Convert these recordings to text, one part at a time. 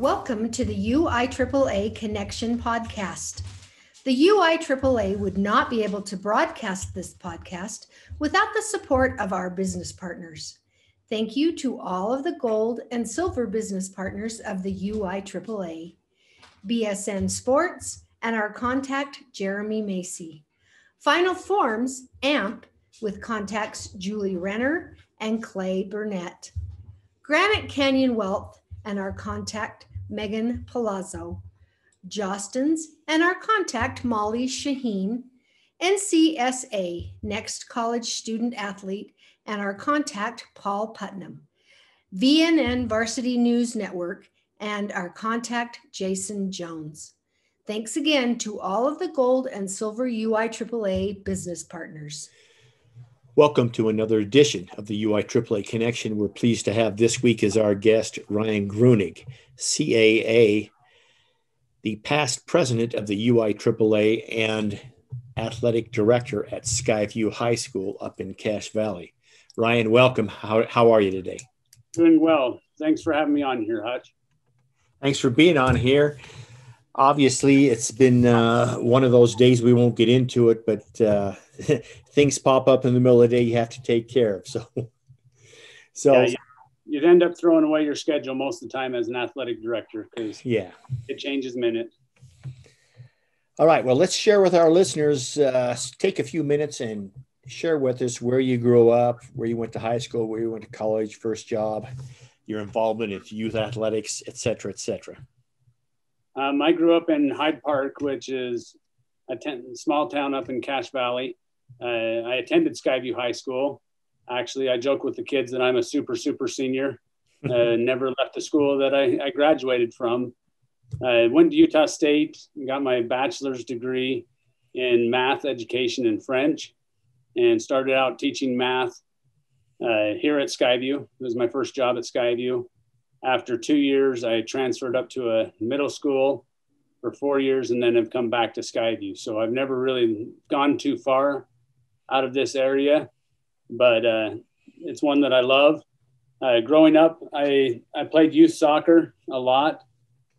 Welcome to the UIAAA Connection podcast. The UIAAA would not be able to broadcast this podcast without the support of our business partners. Thank you to all of the gold and silver business partners of the UIAAA, BSN Sports, and our contact, Jeremy Macy. Final Forms, AMP, with contacts Julie Renner and Clay Burnett. Granite Canyon Wealth, and our contact, Megan Palazzo. Jostens, and our contact, Molly Shaheen. NCSA, Next College Student Athlete, and our contact, Paul Putnam. VNN Varsity News Network, and our contact, Jason Jones. Thanks again to all of the gold and silver UIAAA business partners. Welcome to another edition of the UIAAA Connection. We're pleased to have this week as our guest, Ryan Grunig, CAA, the past president of the UIAAA and athletic director at Skyview High School up in Cache Valley. Ryan, welcome. How are you today? Doing well. Thanks for having me on here, Hutch. Thanks for being on here. Obviously, it's been one of those days we won't get into it, but things pop up in the middle of the day you have to take care of. So yeah, you'd end up throwing away your schedule most of the time as an athletic director because it changes minute. All right. Well, let's share with our listeners, take a few minutes and share with us where you grew up, where you went to high school, where you went to college, first job, your involvement in youth athletics, et cetera, et cetera. I grew up in Hyde Park, which is a small town up in Cache Valley. I attended Skyview High School. Actually, I joke with the kids that I'm a super senior. Never left the school that I graduated from. I went to Utah State, got my bachelor's degree in math, education, and French, and started out teaching math here at Skyview. It was my first job at Skyview. After 2 years, I transferred up to a middle school for 4 years and then have come back to Skyview. So I've never really gone too far out of this area, but it's one that I love. Growing up, I played youth soccer a lot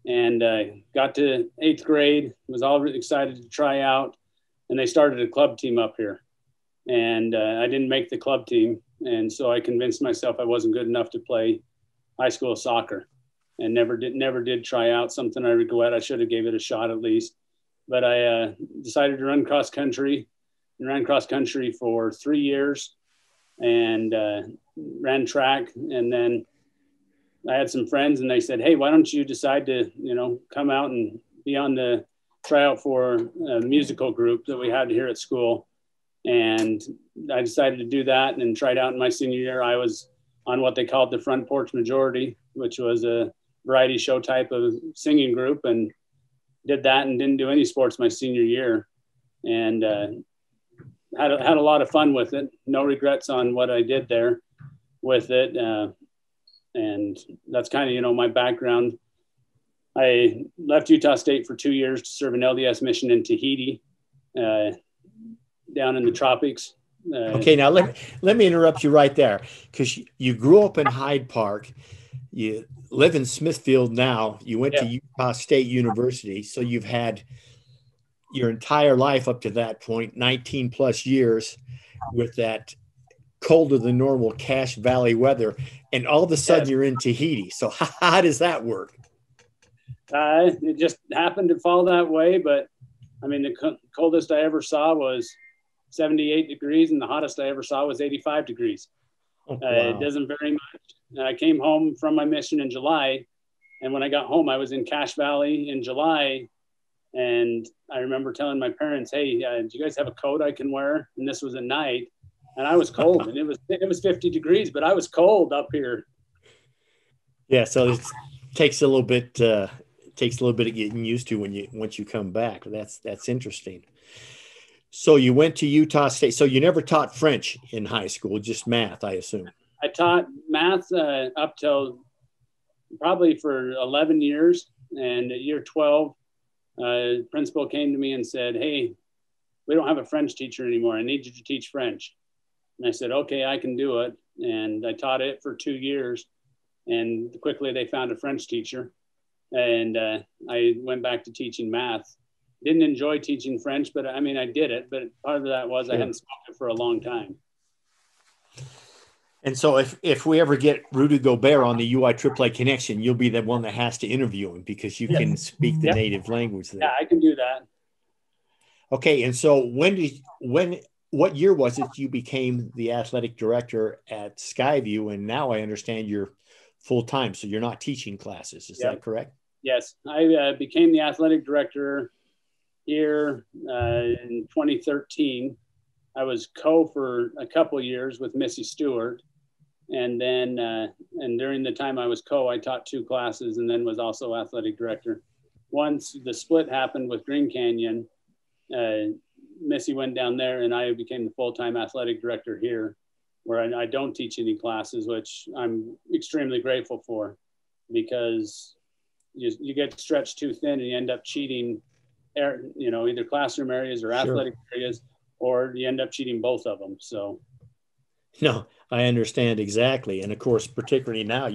and got to 8th grade, was all really excited to try out, and they started a club team up here. And I didn't make the club team, and so I convinced myself I wasn't good enough to play high school soccer and never did try out. Something I regret. I should have gave it a shot at least, but I decided to run cross country and ran cross country for 3 years and ran track. And then I had some friends and they said, "Hey, why don't you decide to, come out and be on the tryout for a musical group that we had here at school?" And I decided to do that and tried out in my senior year. I was on what they called the Front Porch Majority, which was a variety show type of singing group, and did that and didn't do any sports my senior year, and had a lot of fun with it. No regrets on what I did there with it, and that's kind of my background. I left Utah State for 2 years to serve an LDS mission in Tahiti, down in the tropics. Okay, now let me interrupt you right there, because you grew up in Hyde Park. You live in Smithfield now. You went to Utah State University, so you've had your entire life up to that point, 19 plus years, with that colder than normal Cache Valley weather, and all of a sudden you're in Tahiti. So how does that work? It just happened to fall that way, but I mean, the coldest I ever saw was 78 degrees, and the hottest I ever saw was 85 degrees. Oh, wow. It doesn't vary much. I came home from my mission in July, and when I got home, I was in Cache Valley in July, and I remember telling my parents, "Hey, do you guys have a coat I can wear?" And this was at night, and I was cold, and it was 50 degrees, but I was cold up here. Yeah, so it takes a little bit of getting used to once you come back. That's interesting. So you went to Utah State. So you never taught French in high school, just math, I assume. I taught math up till probably for 11 years. And at year 12, principal came to me and said, "Hey, we don't have a French teacher anymore. I need you to teach French." And I said, "Okay, I can do it." And I taught it for 2 years. And quickly they found a French teacher. And I went back to teaching math. Didn't enjoy teaching French, but I mean, I did it. But part of that was I hadn't spoken for a long time. And so if we ever get Rudy Gobert on the UIAAA connection, you'll be the one that has to interview him because you can speak the native language there. Yeah, I can do that. Okay. And so what year was it you became the athletic director at Skyview? And now I understand you're full-time, so you're not teaching classes. Is that correct? Yes. I became the athletic director here in 2013. I was for a couple of years with Missy Stewart. And then, and during the time I was I taught 2 classes and then was also athletic director. Once the split happened with Green Canyon, Missy went down there and I became the full-time athletic director here, where I don't teach any classes, which I'm extremely grateful for, because you get stretched too thin and you end up cheating, either classroom areas or athletic areas, or you end up cheating both of them. So. No, I understand exactly. And of course, particularly now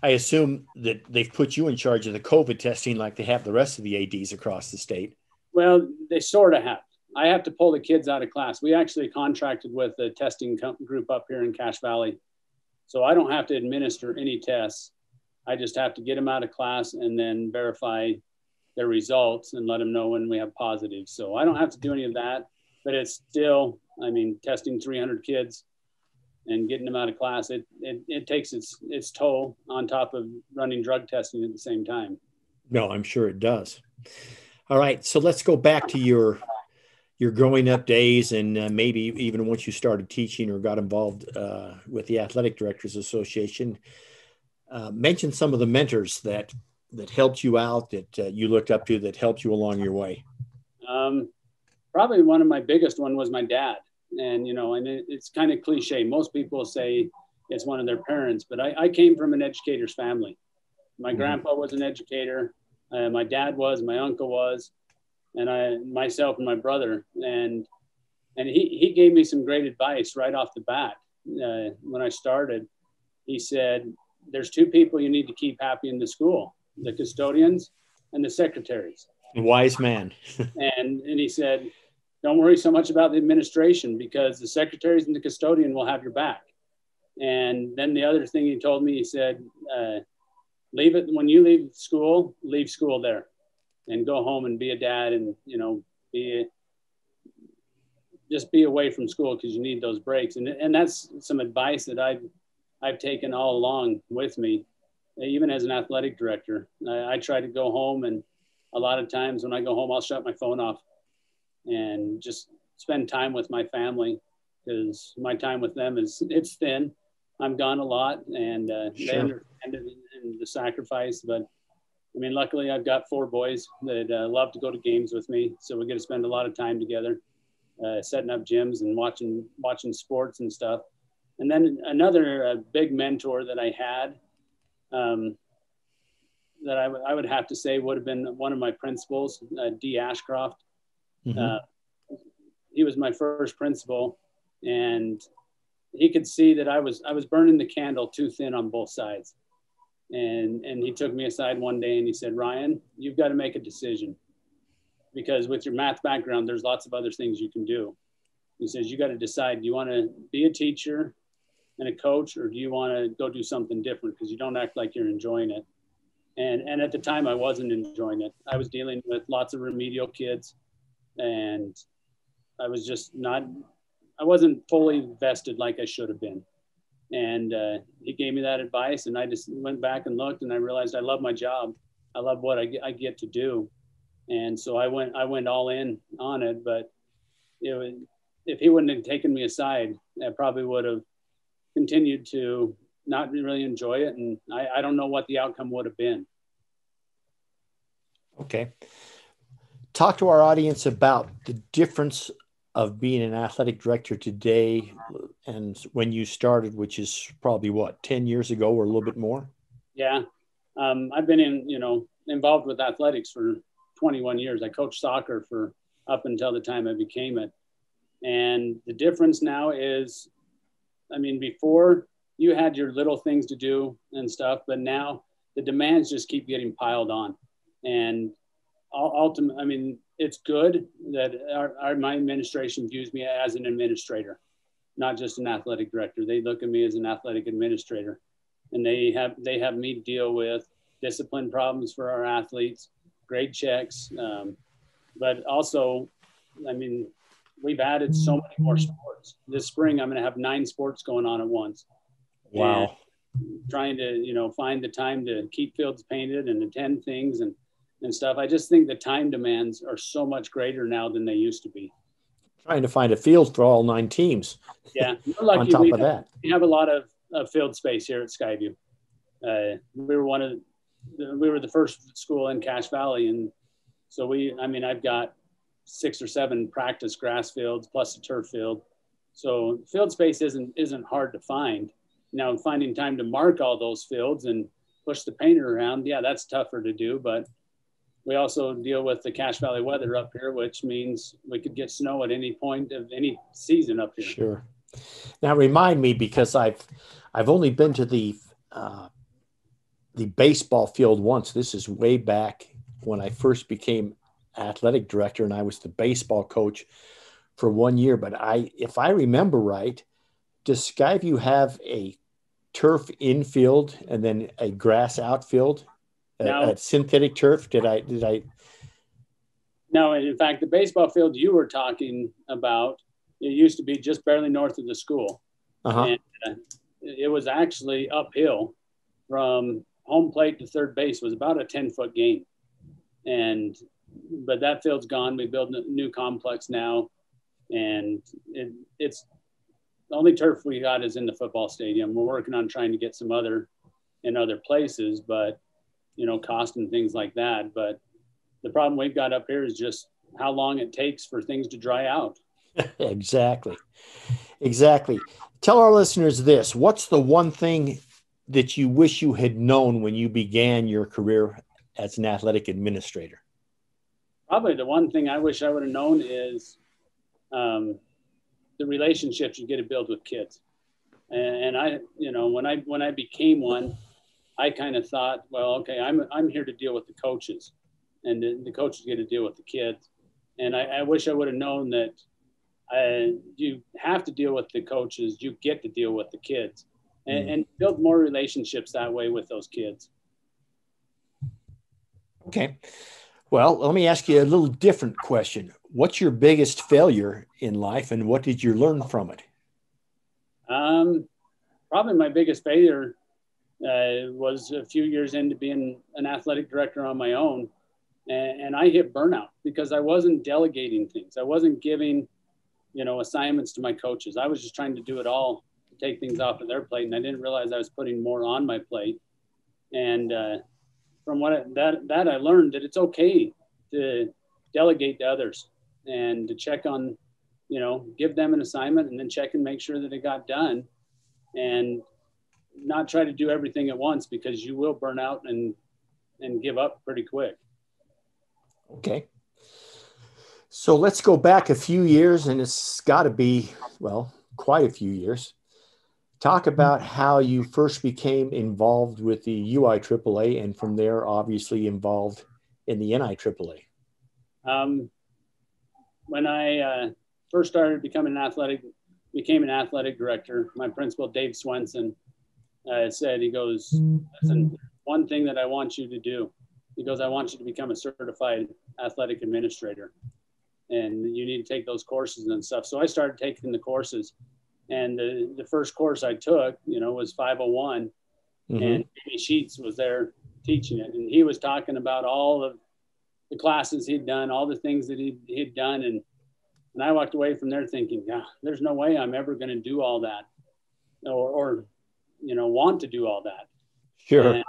I assume that they've put you in charge of the COVID testing like they have the rest of the ADs across the state. Well, they sort of have. I have to pull the kids out of class. We actually contracted with a testing group up here in Cache Valley. So I don't have to administer any tests. I just have to get them out of class and then verify their results and let them know when we have positives. So I don't have to do any of that, but it's still, testing 300 kids and getting them out of class, it takes its toll on top of running drug testing at the same time. No, I'm sure it does. All right. So let's go back to your growing up days, and maybe even once you started teaching or got involved with the Athletic Directors Association. Mention some of the mentors that helped you out, that you looked up to, that helped you along your way. Probably one of my biggest one was my dad. And, it's kind of cliche. Most people say it's one of their parents, but I came from an educator's family. My grandpa was an educator. My dad was, my uncle was, and myself and my brother. And he gave me some great advice right off the bat. When I started, he said, there's 2 people you need to keep happy in the school, the custodians and the secretaries. Wise man. and he said, don't worry so much about the administration, because the secretaries and the custodian will have your back. And then the other thing he told me, he said, when you leave school there and go home and be a dad, and, just be away from school, because you need those breaks. And that's some advice that I've taken all along with me, even as an athletic director. I try to go home, and a lot of times when I go home, I'll shut my phone off and just spend time with my family, because my time with them it's thin. I'm gone a lot, and they understand it and the sacrifice. But luckily I've got 4 boys that love to go to games with me, so we get to spend a lot of time together, setting up gyms and watching sports and stuff. And then another big mentor that I had, that I would have to say would have been one of my principals, D. Ashcroft. He was my first principal, and he could see that I was burning the candle too thin on both sides. And he took me aside one day and he said, Ryan, you've got to make a decision, because with your math background, there's lots of other things you can do. He says, you got to decide, do you want to be a teacher and a coach, or do you want to go do something different, because you don't act like you're enjoying it. And at the time I wasn't enjoying it. I was dealing with lots of remedial kids, and I was just I wasn't fully vested like I should have been. And he gave me that advice, and I just went back and looked, and I realized I love my job. I love what I get to do. And so I went all in on it. But if he wouldn't have taken me aside, I probably would have continued to not really enjoy it. And I don't know what the outcome would have been. Okay. Talk to our audience about the difference of being an athletic director today and when you started, which is probably 10 years ago or a little bit more? Yeah. I've been involved with athletics for 21 years. I coached soccer for up until the time I became it. And the difference now is, before you had your little things to do and stuff, but now the demands just keep getting piled on. And ultimately, I mean, it's good that my administration views me as an administrator, not just an athletic director. They look at me as an athletic administrator, and they have me deal with discipline problems for our athletes, grade checks, but also, I mean, we've added so many more sports. This spring, I'm going to have 9 sports going on at once. Wow. And trying to, find the time to keep fields painted and attend things and stuff. I just think the time demands are so much greater now than they used to be. Trying to find a field for all 9 teams. Yeah. We're lucky. On top of that. We have a lot of field space here at Skyview. We were the first school in Cache Valley. And so I've got 6 or 7 practice grass fields plus a turf field. So field space isn't hard to find. Now, finding time to mark all those fields and push the painter around, yeah, that's tougher to do. But we also deal with the Cache Valley weather up here, which means we could get snow at any point of any season up here. Sure. Now remind me, because I've only been to the baseball field once. This is way back when I first became athletic director, and I was the baseball coach for 1 year. But if I remember right, does Skyview have a turf infield and then a grass outfield? A synthetic turf? Did I? No, and in fact, the baseball field you were talking about, it used to be just barely north of the school. Uh-huh. And it was actually uphill from home plate to third base. It was about a 10-foot gain. But that field's gone. We built a new complex now, and it's the only turf we got is in the football stadium. We're working on trying to get some other in other places, but cost and things like that. But the problem we've got up here is just how long it takes for things to dry out. Exactly. Tell our listeners this. What's the one thing that you wish you had known when you began your career as an athletic administrator? Probably the one thing I wish I would have known is the relationships you get to build with kids. And I, when I became one, I kind of thought, well, okay, I'm here to deal with the coaches, and the coaches get to deal with the kids. And I wish I would have known that you have to deal with the coaches, you get to deal with the kids, and build more relationships that way with those kids. Okay. Well, let me ask you a little different question. What's your biggest failure in life, and what did you learn from it? Probably my biggest failure was a few years into being an athletic director on my own. And I hit burnout because I wasn't delegating things. I wasn't giving, assignments to my coaches. I was just trying to do it all to take things off of their plate. And I didn't realize I was putting more on my plate. And from I learned that it's okay to delegate to others and to check on, give them an assignment and then check and make sure that it got done, and not try to do everything at once, because you will burn out and give up pretty quick. Okay. So let's go back a few years, and it's got to be, quite a few years. Talk about how you first became involved with the UIAAA, and from there, obviously involved in the NIAAA. When I first started became an athletic director, my principal, Dave Swenson, said, he goes, listen, one thing that I want you to do. He goes, I want you to become a certified athletic administrator, and you need to take those courses and stuff. So I started taking the courses, and the first course I took, was 501, and Amy Sheets was there teaching it. And he was talking about all of the classes he'd done, all the things that he'd done. And I walked away from there thinking, there's no way I'm ever going to do all that or want to do all that. Sure.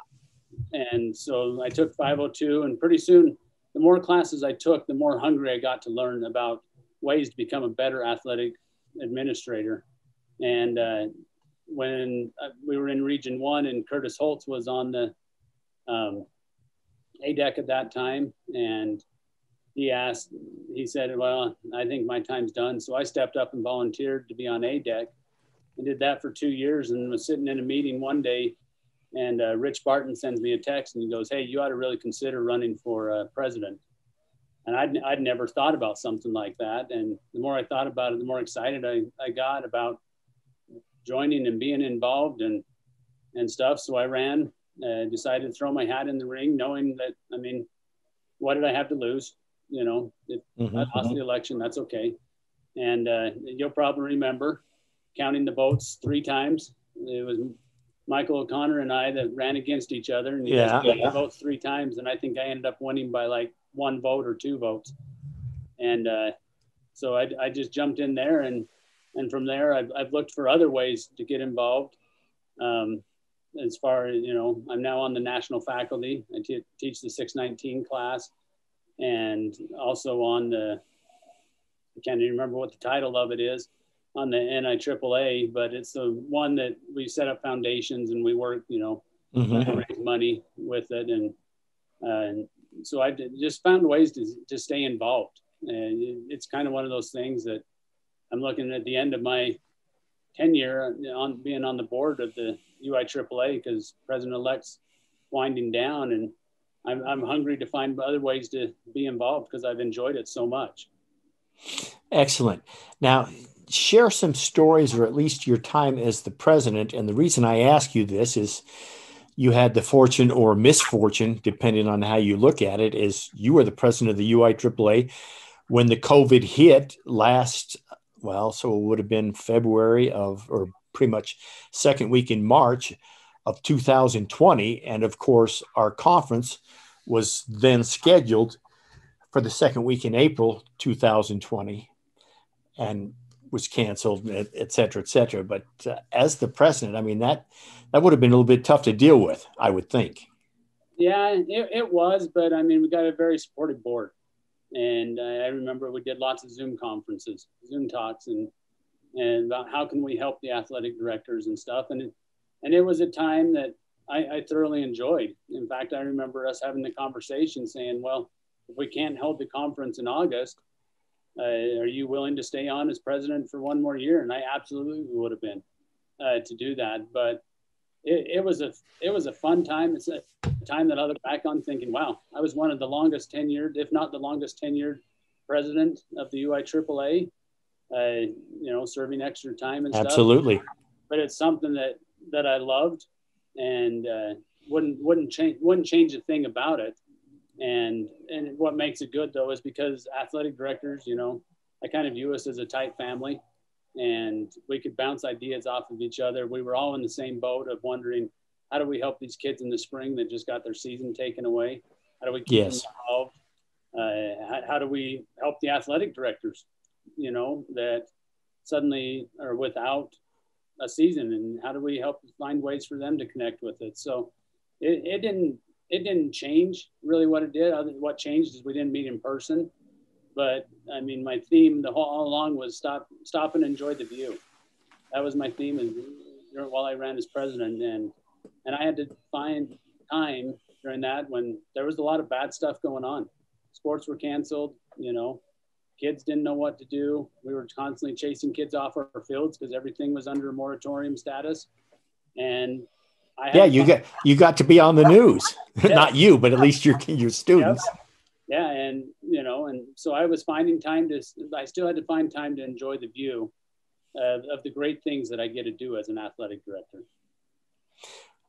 And so I took 502, and pretty soon, the more classes I took, the more hungry I got to learn about ways to become a better athletic administrator. And when we were in Region 1, and Curtis Holtz was on the ADEC at that time, and he said, well, I think my time's done. So I stepped up and volunteered to be on ADEC, and did that for 2 years, and was sitting in a meeting one day, And Rich Barton sends me a text and he goes, "Hey, you ought to really consider running for president." And I'd never thought about something like that. And the more I thought about it, the more excited I got about joining and being involved and stuff. So I ran, decided to throw my hat in the ring, knowing that, I mean, what did I have to lose? You know, if I lost the election, that's okay. And you'll probably remember counting the votes 3 times. It was Michael O'Connor and I that ran against each other, and you guys counted the votes 3 times. And I think I ended up winning by like 1 vote or 2 votes. And so I just jumped in there, and from there I've looked for other ways to get involved. As far as, you know, I'm now on the national faculty. I teach the 619 class, and also on the, I can't even remember what the title of it is, on the NIAAA, but it's the one that we set up foundations and we work, you know, to raise money with it. And so I just found ways to stay involved. And it's kind of one of those things that I'm looking at the end of my tenure on being on the board of the UIAAA, because President-elect's winding down, and I'm hungry to find other ways to be involved because I've enjoyed it so much. Excellent. Now, share some stories, or at least your time as the president. And the reason I ask you this is you had the fortune or misfortune, depending on how you look at it, is you were the president of the UIAAA when the COVID hit last, well, so it would have been February of, or pretty much second week in March of 2020. And of course, our conference was then scheduled for the second week in April 2020 and was canceled, et cetera, et cetera. But as the president, I mean, that would have been a little bit tough to deal with, I would think. Yeah, it was, but I mean, we got a very supportive board. And I remember we did lots of Zoom conferences, Zoom talks, and about how can we help the athletic directors and stuff. And it was a time that I thoroughly enjoyed. In fact, I remember us having the conversation saying, well, if we can't hold the conference in August, are you willing to stay on as president for 1 more year? And I absolutely would have been to do that. But it was a fun time. It's a time that I look back on thinking, wow, I was one of the longest tenured, if not the longest tenured president of the UIAAA, you know, serving extra time and stuff. Absolutely. But it's something that I loved, and wouldn't change a thing about it. And what makes it good, though, is because athletic directors, you know, I kind of view us as a tight family, and we could bounce ideas off of each other. We were all in the same boat of wondering, how do we help these kids in the spring that just got their season taken away? How do we keep them involved? How do we help the athletic directors, you know, that suddenly are without a season? And how do we help find ways for them to connect with it? So it didn't change really what it did. What changed is we didn't meet in person. But I mean, my theme all along was stop and enjoy the view. That was my theme while I ran as president. And I had to find time during that when there was a lot of bad stuff going on. Sports were canceled, you know, kids didn't know what to do. We were constantly chasing kids off our fields because everything was under moratorium status. And you got to be on the news. Yeah. Not you, but at least your students. Yep. Yeah. And, you know, and so I was finding I still had to find time to enjoy the view of the great things that I get to do as an athletic director.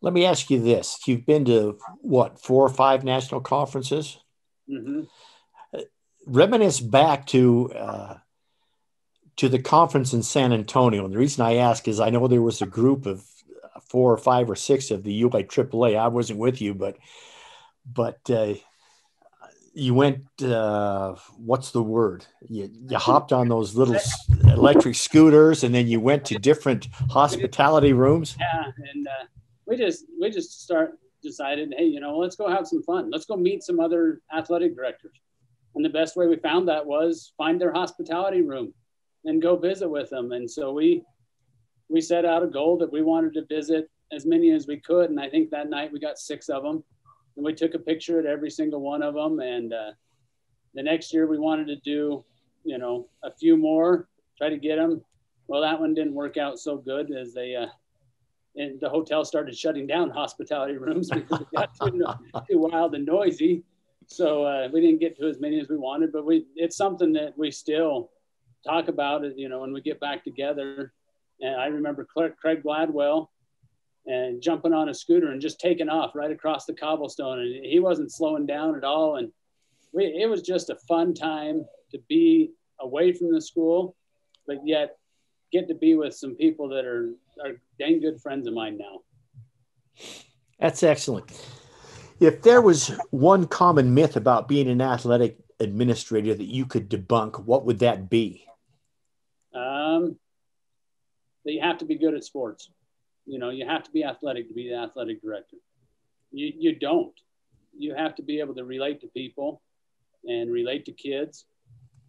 Let me ask you this. You've been to what, 4 or 5 national conferences? Mm-hmm. Reminisce back to the conference in San Antonio. And the reason I ask is I know there was a group of 4 or 5 or 6 of the UIAAA. I wasn't with you, but you went, what's the word? You hopped on those little electric scooters, and then you went to different hospitality rooms. Yeah, and we just decided, hey, you know, let's go have some fun. Let's go meet some other athletic directors. And the best way we found that was find their hospitality room and go visit with them. And so we set out a goal that we wanted to visit as many as we could. And I think that night we got 6 of them. And we took a picture at every single one of them. And the next year we wanted to do, you know, a few more, try to get them. Well, that one didn't work out so good as they and the hotel started shutting down hospitality rooms because it got too wild and noisy. So we didn't get to as many as we wanted, but it's something that we still talk about, you know, when we get back together. And I remember Craig Gladwell and jumping on a scooter and just taking off right across the cobblestone. And he wasn't slowing down at all. And it was just a fun time to be away from the school, but yet get to be with some people that are dang good friends of mine now. That's excellent. If there was one common myth about being an athletic administrator that you could debunk, what would that be? That you have to be good at sports. You know, you have to be athletic to be the athletic director. You don't. You have to be able to relate to people and relate to kids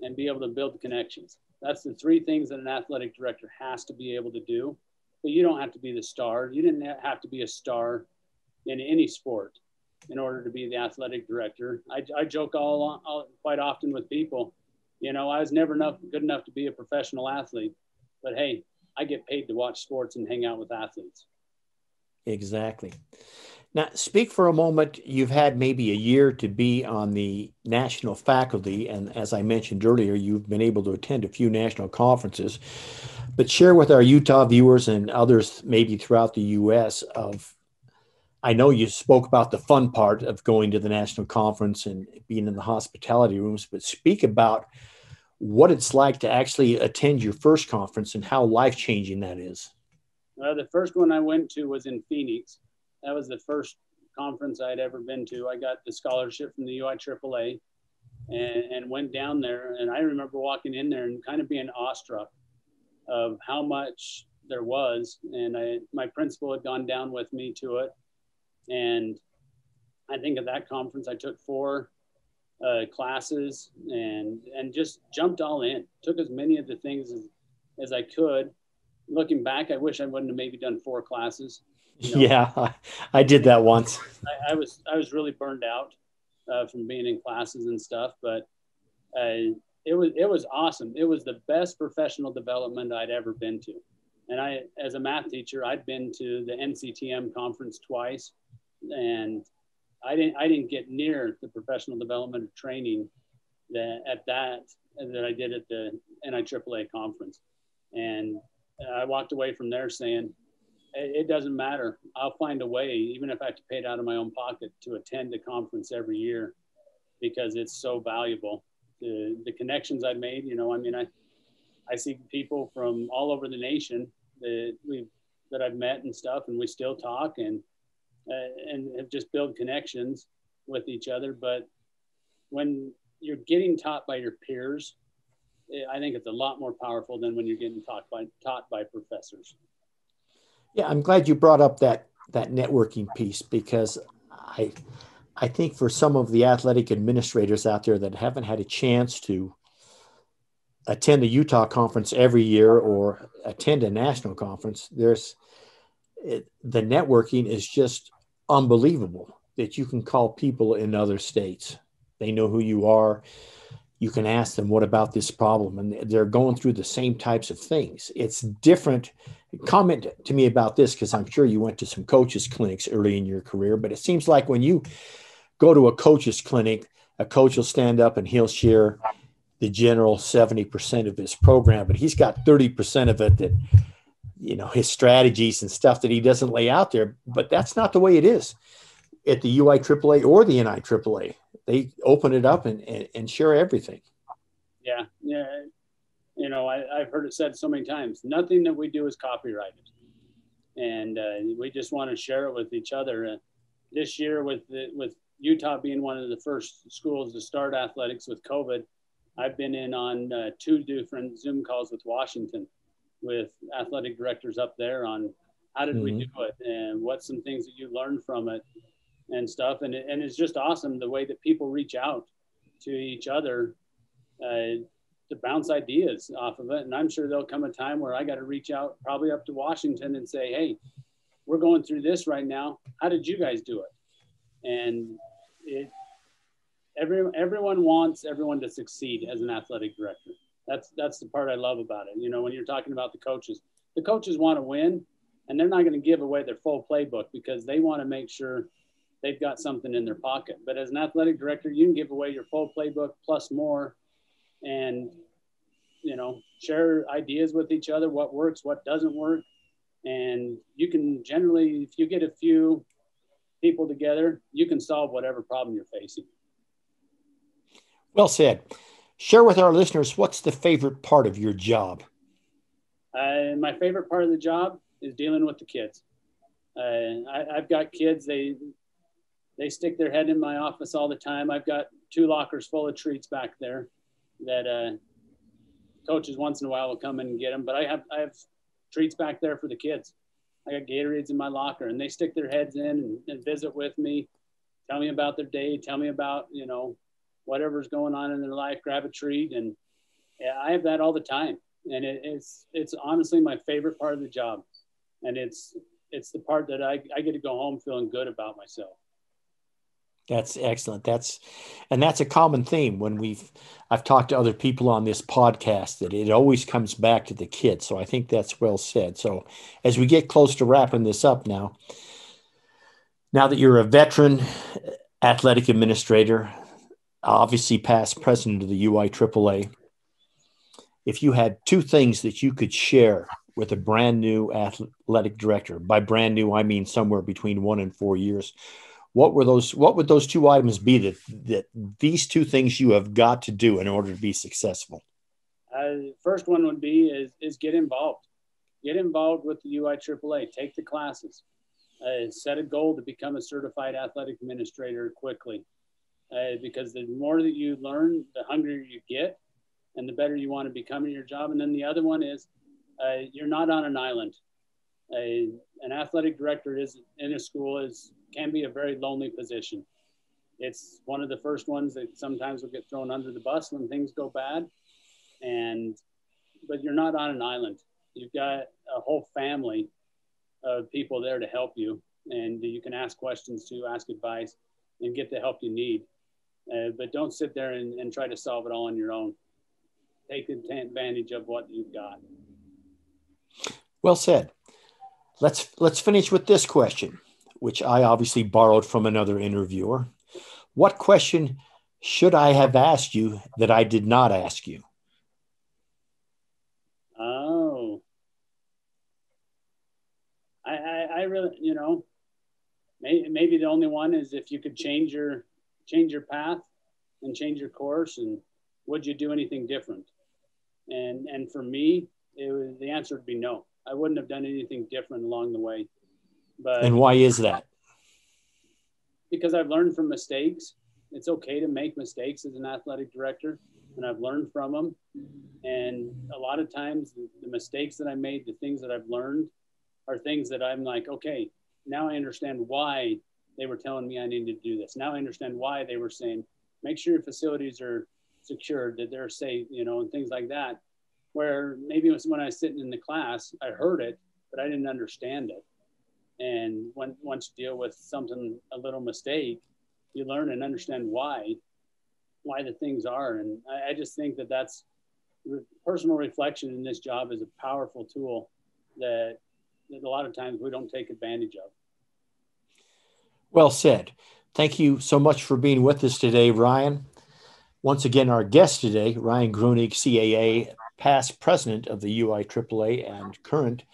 and be able to build connections. That's the three things that an athletic director has to be able to do. But you don't have to be the star. You didn't have to be a star in any sport in order to be the athletic director. I joke quite often with people, you know, I was never good enough to be a professional athlete, but hey, I get paid to watch sports and hang out with athletes. Exactly. Now, speak for a moment. You've had maybe a year to be on the national faculty, and as I mentioned earlier, you've been able to attend a few national conferences. But share with our Utah viewers and others maybe throughout the U.S. I know you spoke about the fun part of going to the national conference and being in the hospitality rooms, but speak about what it's like to actually attend your first conference and how life-changing that is. The first one I went to was in Phoenix. That was the first conference I'd ever been to. I got the scholarship from the UIAAA and went down there. And I remember walking in there and kind of being awestruck of how much there was. And my principal had gone down with me to it. And I think at that conference, I took 4 classes and just jumped all in, took as many of the things as I could. Looking back, I wish I wouldn't have maybe done 4 classes. You know? Yeah, I did that once. I was really burned out from being in classes and stuff, but it was awesome. It was the best professional development I'd ever been to. And as a math teacher, I'd been to the NCTM conference twice, and I didn't get near the professional development of training that I did at the NIAAA conference. And I walked away from there saying, it doesn't matter. I'll find a way, even if I have to pay it out of my own pocket, to attend a conference every year, because it's so valuable. The connections I've made, you know, I mean, I see people from all over the nation that I've met and stuff, and we still talk and have just built connections with each other. But when you're getting taught by your peers, I think it's a lot more powerful than when you're getting taught by professors. Yeah, I'm glad you brought up that networking piece, because I think for some of the athletic administrators out there that haven't had a chance to attend a Utah conference every year or attend a national conference, the networking is just unbelievable, that you can call people in other states. They know who you are. You can ask them, what about this problem? And they're going through the same types of things. It's different. Comment to me about this, because I'm sure you went to some coaches clinics early in your career, but it seems like when you go to a coaches clinic, a coach will stand up and he'll share the general 70% of his program, but he's got 30% of it that, you know, his strategies and stuff that he doesn't lay out there. But that's not the way it is at the UIAAA or the NIAAA. They open it up and share everything. Yeah. You know, I've heard it said so many times, nothing that we do is copyrighted. And we just want to share it with each other. This year, with Utah being one of the first schools to start athletics with COVID, I've been in on 2 different Zoom calls with Washington, with athletic directors up there on how did we do it and what's some things that you learned from it and stuff. And it's just awesome the way that people reach out to each other to bounce ideas off of it. And I'm sure there'll come a time where I got to reach out probably up to Washington and say, hey, we're going through this right now. How did you guys do it? And everyone wants everyone to succeed as an athletic director. That's the part I love about it. You know, when you're talking about the coaches want to win, and they're not going to give away their full playbook because they want to make sure they've got something in their pocket. But as an athletic director, you can give away your full playbook plus more, and, you know, share ideas with each other, what works, what doesn't work. And you can generally, if you get a few people together, you can solve whatever problem you're facing. Well said. Share with our listeners, what's the favorite part of your job? My favorite part of the job is dealing with the kids. I've got kids, they stick their head in my office all the time. I've got 2 lockers full of treats back there that coaches once in a while will come in and get them. But I have treats back there for the kids. I got Gatorades in my locker, and they stick their heads in and visit with me, tell me about their day, tell me about, you know, whatever's going on in their life, grab a treat. And yeah, I have that all the time. And it's honestly my favorite part of the job. And it's the part that I get to go home feeling good about myself. That's excellent. That's a common theme when I've talked to other people on this podcast, that it always comes back to the kids. So I think that's well said. So as we get close to wrapping this up now that you're a veteran athletic administrator, obviously past president of the UIAAA, if you had 2 things that you could share with a brand new athletic director, by brand new, I mean somewhere between 1 and 4 years, what would those 2 items be that these 2 things you have got to do in order to be successful? First one would be is get involved. Get involved with the UIAAA. Take the classes. Set a goal to become a certified athletic administrator quickly, because the more that you learn, the hungrier you get, and the better you want to become in your job. And then the other one is you're not on an island. An athletic director in a school can be a very lonely position. It's one of the first ones that sometimes will get thrown under the bus when things go bad. But you're not on an island. You've got a whole family of people there to help you, and you can ask questions to, ask advice, and get the help you need. But don't sit there and try to solve it all on your own. Take advantage of what you've got. Well said. Let's finish with this question, which I obviously borrowed from another interviewer. What question should I have asked you that I did not ask you? Oh, I really, you know, maybe the only one is if you could change your path and change your course, and would you do anything different? And for me, the answer would be no. I wouldn't have done anything different along the way. And why is that? Because I've learned from mistakes. It's okay to make mistakes as an athletic director, and I've learned from them. And a lot of times the mistakes that I made, the things that I've learned, are things that I'm like, okay, now I understand why they were telling me I needed to do this. Now I understand why they were saying, make sure your facilities are secured, that they're safe, you know, and things like that. Where maybe it was when I was sitting in the class, I heard it, but I didn't understand it. And once you deal with something, a little mistake, you learn and understand why the things are. And I just think that's personal reflection in this job is a powerful tool that a lot of times we don't take advantage of. Well said. Thank you so much for being with us today, Ryan. Once again, our guest today, Ryan Grunig, CAA, past president of the UIAAA and current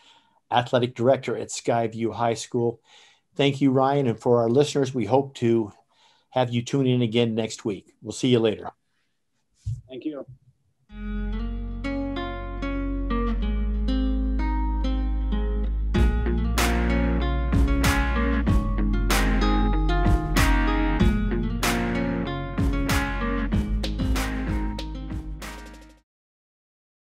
athletic director at Skyview High School. Thank you, Ryan. And for our listeners, we hope to have you tune in again next week. We'll see you later. Thank you.